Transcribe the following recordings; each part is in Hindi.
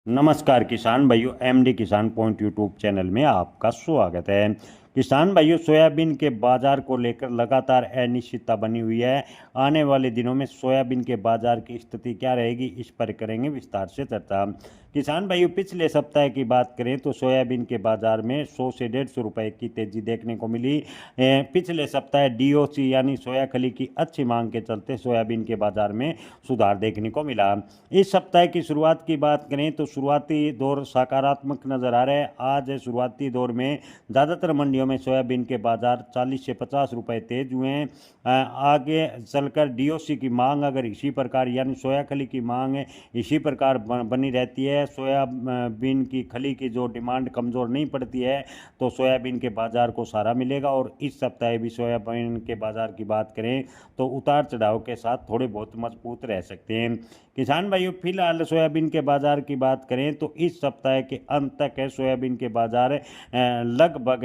नमस्कार किसान भाइयों, एमडी किसान पॉइंट यूट्यूब चैनल में आपका स्वागत है। किसान भाइयों, सोयाबीन के बाजार को लेकर लगातार अनिश्चितता बनी हुई है। आने वाले दिनों में सोयाबीन के बाजार की स्थिति क्या रहेगी, इस पर करेंगे विस्तार से चर्चा। किसान भाइयों, पिछले सप्ताह की बात करें तो सोयाबीन के बाजार में 100 से 150 रुपए की तेजी देखने को मिली। पिछले सप्ताह डीओसी यानी सोया खली की अच्छी मांग के चलते सोयाबीन के बाजार में सुधार देखने को मिला। इस सप्ताह की शुरुआत की बात करें तो शुरुआती दौर सकारात्मक नजर आ रहा है। आज शुरुआती दौर में ज़्यादातर मंडियों में सोयाबीन के बाजार 40 से 50 रुपए तेज हुए हैं। आगे चलकर डीओसी की मांग अगर इसी प्रकार यानी सोया खली की मांग इसी प्रकार बनी रहती है, सोयाबीन की खली की जो डिमांड कमज़ोर नहीं पड़ती है, तो सोयाबीन के बाजार को सहारा मिलेगा। और इस सप्ताह भी सोयाबीन के बाजार की बात करें तो उतार चढ़ाव के साथ थोड़े बहुत मजबूत रह सकते हैं। किसान भाइयों, फिलहाल सोयाबीन के बाजार की बात करें तो इस सप्ताह के अंत तक है सोयाबीन के बाजार लगभग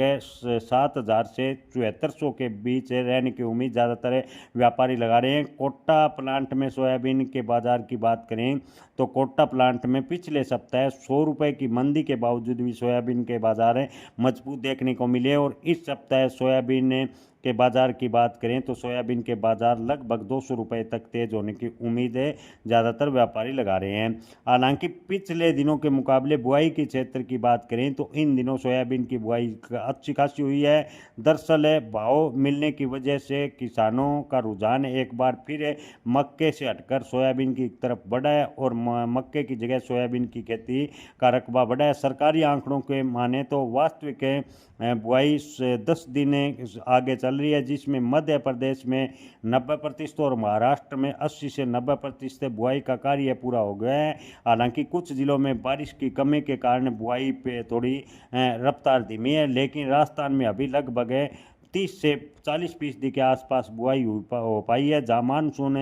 7,000 से 7400 के बीच रहने की उम्मीद ज़्यादातर व्यापारी लगा रहे हैं। कोटा प्लांट में सोयाबीन के बाजार की बात करें तो कोटा प्लांट में पिछले सप्ताह 100 रुपये की मंदी के बावजूद भी सोयाबीन के बाजार मजबूत देखने को मिले। और इस सप्ताह सोयाबीन के बाजार की बात करें तो सोयाबीन के बाजार लगभग 200 रुपये तक तेज होने की उम्मीद है, ज़्यादातर व्यापारी लगा रहे हैं। हालांकि पिछले दिनों के मुकाबले बुआई के क्षेत्र की बात करें तो इन दिनों सोयाबीन की बुआई अच्छी खासी हुई है। दरअसल भाव मिलने की वजह से किसानों का रुझान एक बार फिर मक्के से हटकर सोयाबीन की तरफ बढ़ा है और मक्के की जगह सोयाबीन की खेती का रकबा बढ़ा है। सरकारी आंकड़ों के माने तो वास्तविक बुआई 10 दिन आगे चल रही है, जिसमें मध्य प्रदेश में 90% और महाराष्ट्र में 80 से 90% बुआई का कार्य पूरा हो गया है। हालांकि कुछ जिलों में बारिश की कमी के कारण बुआई पे थोड़ी रफ्तार धीमी है, लेकिन राजस्थान में अभी लगभग 30 से 40% के आसपास बुआई हो पाई है। जहाँ मानसून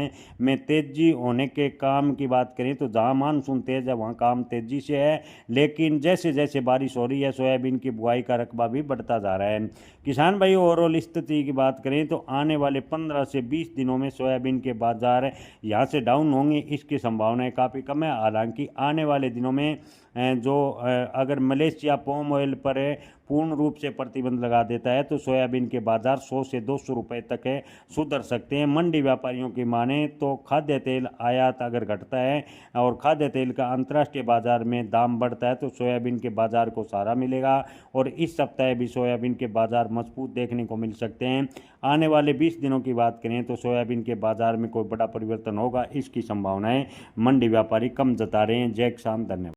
में तेजी होने के काम की बात करें तो जहाँ मानसून तेज है वहाँ काम तेजी से है, लेकिन जैसे जैसे बारिश हो रही है सोयाबीन की बुआई का रकबा भी बढ़ता जा रहा है। किसान भाई, ओवरऑल स्थिति की बात करें तो आने वाले 15 से 20 दिनों में सोयाबीन के बाजार यहाँ से डाउन होंगे, इसकी संभावनाएं काफ़ी कम है। हालांकि आने वाले दिनों में अगर मलेशिया पाम ऑयल पर पूर्ण रूप से प्रतिबंध लगा देता है तो सोयाबीन के बाजार 100 से 200 रुपए तक सुधर सकते हैं। मंडी व्यापारियों की माने तो खाद्य तेल आयात अगर घटता है और खाद्य तेल का अंतर्राष्ट्रीय बाजार में दाम बढ़ता है तो सोयाबीन के बाजार को सहारा मिलेगा। और इस सप्ताह भी सोयाबीन के बाजार मजबूत देखने को मिल सकते हैं। आने वाले 20 दिनों की बात करें तो सोयाबीन के बाजार में कोई बड़ा परिवर्तन होगा, इसकी संभावनाएं मंडी व्यापारी कम जता रहे हैं। जय किसान, धन्यवाद।